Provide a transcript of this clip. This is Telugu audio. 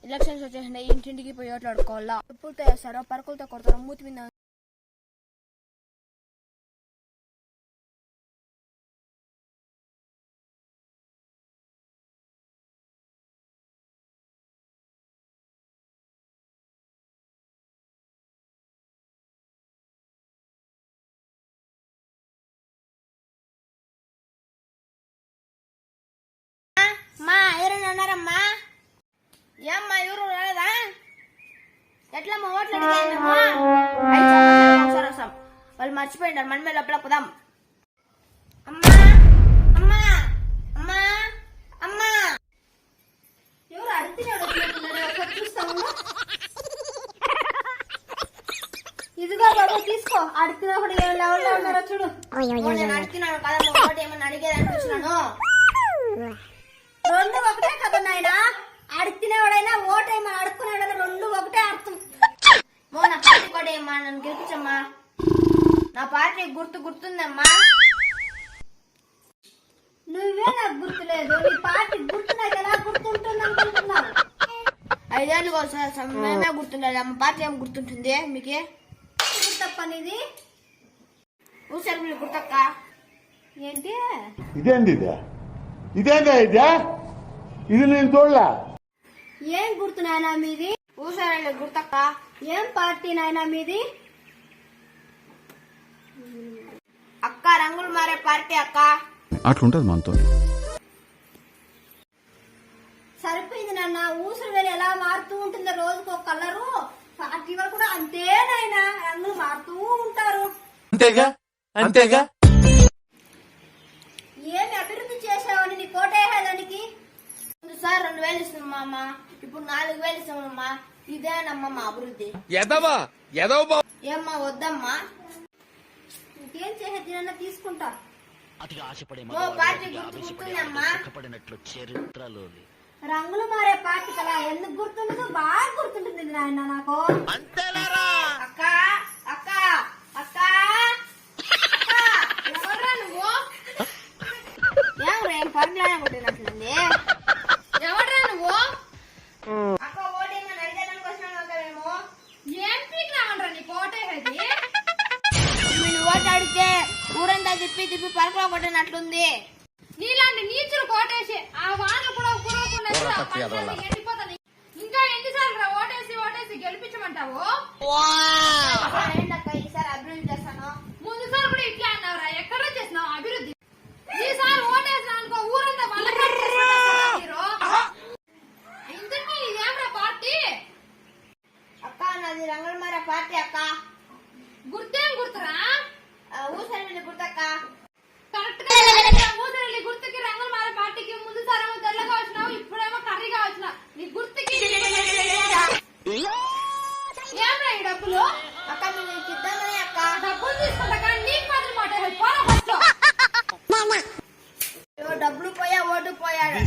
ఎలక్షన్స్ వచ్చేసిండే ఇంటింటికి పోయి ఓట్లు అడుకోవాలా. ఎప్పుడు వేస్తారో పరుకులతో కొడతారో మూతి మీద. ఎవరైనా ఉన్నారమ్మా? ఏమ్మా ఎవరు రాలేదా? ఎట్లమ్మా ఓట్లు అడిగామా? వాళ్ళు మర్చిపోయింటారు. మన మీద లోపల పోదాం. అమ్మా అమ్మా అమ్మా అమ్మా ఎవరు అడుగుతున్నాడు? చూస్తాము. ఇదిగో బాబు తీసుకో. అడుగుతున్నప్పుడు ఎవరు ఉన్నారో చూడు. నేను అడుగుతున్నాను కదా, ఓటు ఏమన్నా అడిగేదని చూసినాను. రెండు ఒకటే కదా నాయన. అడుగుతున్నవాడైనా ఓటేమో అడుక్కున్నాడైనా రెండు ఒకటే అర్థం. నా పార్టీ కూడా ఏమా నన్ను గెలిపించమ్మా. నా పార్టీ గుర్తుందమ్మా. నువ్వే నాకు గుర్తులేదు. నీ పార్టీ గుర్తు నాకు ఎలా గుర్తుంటుంది అనుకుంటున్నావు? 5 ఏళ్ళకి ఒకసారి మేమే గుర్తుండదు. అమ్మ పార్టీ ఏమో గుర్తుంటుంది. మీకే గుర్తప్ప నీది ఊసరి మీరు గుర్తక్క. ఏంటి ఇదేంది? ఇదేందా? ఇది నేను చూడలా. ఏం గుర్తు నాయనా మీది? ఊసారండి గుర్తక్క. ఏం పార్టీ నాయనా మీది? అక్క రంగులు మారే పార్టీ అక్క. అట్లుంటది మనతో. సరిపోయింది నాన్న. ఊసరు వేలు ఎలా మారుతూ ఉంటుందో రోజుకు ఒక కలరు. పార్టీ వాళ్ళు కూడా అంతే నాయనా, రంగులు మారుతూ ఉంటారు. అంతేగా. ఏమి అభివృద్ధి చేసావని నీ కోటేయడానికి? సార్ 2000 ఇస్తున్నాం అమ్మ, ఇప్పుడు 4000 ఇస్తామమ్మా. ఇదేనమ్మా మా అభివృద్ధి. ఏమ్మా వద్దమ్మా. ఇంకేం చేసేది తీసుకుంటా. పార్టీ గుర్తుందమ్మా. రంగులు మారే పార్టీ కదా, ఎందుకు గుర్తుండదు? బాగా గుర్తుంటుంది నాయన నాకు. అక్క అక్క అక్క ఎవరా నువ్వు? ఏం పనులు కొట్టినట్లుంది. ఎవడ్రా నువ్వు? అక్క ఓటేమని అడిగేదానికి వచ్చినాను మేము. ఏం పీకినామనరా నీకు ఓటేది? మీరు ఓటు అడిగితే ఊరంతా తిప్పి పరకలో కొట్టినట్లుంది. నీలాంటి నీచులు కోటేసి ఆ వానలు కూడా కురవకుండా ఎండిపోతాను. ఇంకా ఎన్నిసార్లు ఓటేసి గెలిపించమంటావు? ఏంటక్క ఈసారి అభివృద్ధి చేస్తాను. ముందుసారి కూడా ఇట్లా అన్నావురా. ఎక్కడ చేసినావు అభివృద్ధి? ఈసారి ఓటేసిన అనుకో ఊరంతా మళ్ళీ ఇంతకీ ఇదేమరా పార్టీ? అక్క నాది రంగులమార పార్టీ అక్క. గుర్తేం గుర్తురా? ఊసరి గుర్తక్క. కరెక్ట్ గా ఊసరి గుర్తుకి రంగులమార పార్టీకి ముందు సారేమో తెల్లగా వచ్చినావు, ఇప్పుడేమో కర్రీగా వచ్చినావు. నీ గుర్తుకి ఏమరా ఈ డబ్బులు? అక్క మీకు ఇద్దామని అక్క. డబ్బులు తీసుకుంటా కానీ నీకు మాత్రం మాట పోరా ఫస్ట్. డబ్బులు పోయా ఓటు పోయాడు.